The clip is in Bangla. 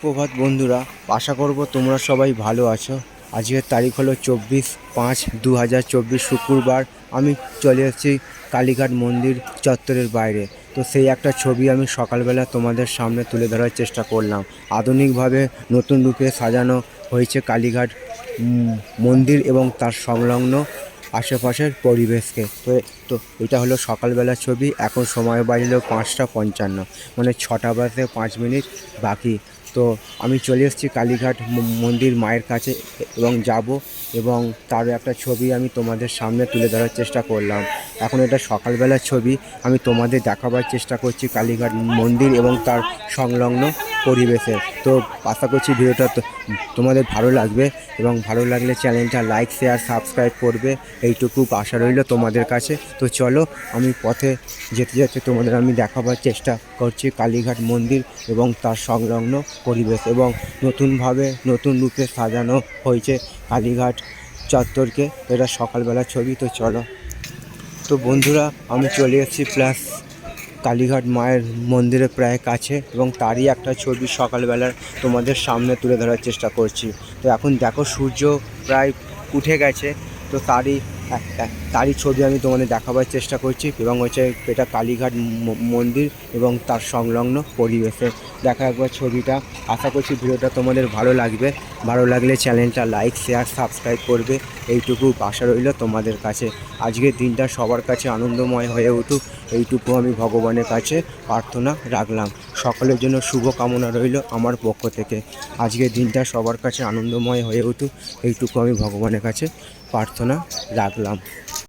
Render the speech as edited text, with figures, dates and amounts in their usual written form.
সুপ্রভাত বন্ধুরা, আশা করব তোমরা সবাই ভালো আছো। আজকের তারিখ হলো 24/5/2024 শুক্রবার। আমি চলে এসেছি কালীঘাট মন্দির চত্বরের বাইরে। তো সেই একটা ছবি আমি সকালবেলা তোমাদের সামনে তুলে ধরার চেষ্টা করলাম। আধুনিকভাবে নতুন রূপে সাজানো হয়েছে কালীঘাট মন্দির এবং তার সংলগ্ন আশেপাশের পরিবেশকে। তো এটা হলো সকালবেলার ছবি। এখন সময় বাজলো 5:55, মানে 6টা বাজতে 5 মিনিট বাকি। তো আমি চলে এসেছি কালীঘাট মন্দির মায়ের কাছে এবং যাব, এবং তার একটা ছবি আমি তোমাদের সামনে তুলে ধরার চেষ্টা করলাম। এখন এটা সকালবেলার ছবি, আমি তোমাদের দেখাবার চেষ্টা করছি কালীঘাট মন্দির এবং তার সংলগ্ন পরিবেশে। তো আশা করছি ভিডিওটা তোমাদের ভালো লাগবে, এবং ভালো লাগলে চ্যানেলটা লাইক, শেয়ার, সাবস্ক্রাইব করবে, এইটুকু আশা রইল তোমাদের কাছে। তো চলো, আমি পথে যেতে যেতে তোমাদের আমি দেখাবার চেষ্টা করছি কালীঘাট মন্দির এবং তার সংলগ্ন পরিবেশ, এবং নতুনভাবে নতুন রূপে সাজানো হয়েছে কালীঘাট চত্বরকে। এটা সকালবেলার ছবি। তো চলো। তো বন্ধুরা, আমি চলে এসেছি প্লাস কালীঘাট মায়ের মন্দিরের প্রায় কাছে, এবং তারই একটা ছবি সকালবেলার তোমাদের সামনে তুলে ধরার চেষ্টা করছি। তো এখন দেখো, সূর্য প্রায় উঠে গেছে। তো তারই ছবি আমি তোমাদের দেখাবার চেষ্টা করছি, এবং হচ্ছে এটা কালীঘাট মন্দির এবং তার সংলগ্ন পরিবেশে। দেখা একবার ছবিটা। আশা করছি ভিডিওটা তোমাদের ভালো লাগবে। ভালো লাগলে চ্যানেলটা লাইক, শেয়ার, সাবস্ক্রাইব করবে, এইটুকু আশা রইল তোমাদের কাছে। আজকের দিনটা সবার কাছে আনন্দময় হয়ে উঠুক, এইটুকু আমি ভগবানের কাছে প্রার্থনা রাখলাম। সকলের জন্য শুভ কামনা রইল আমার পক্ষ থেকে। আজকের দিনটা সবার কাছে আনন্দময় হয়ে উঠুক, এইটুকু আমি ভগবানের কাছে প্রার্থনা রাখলাম।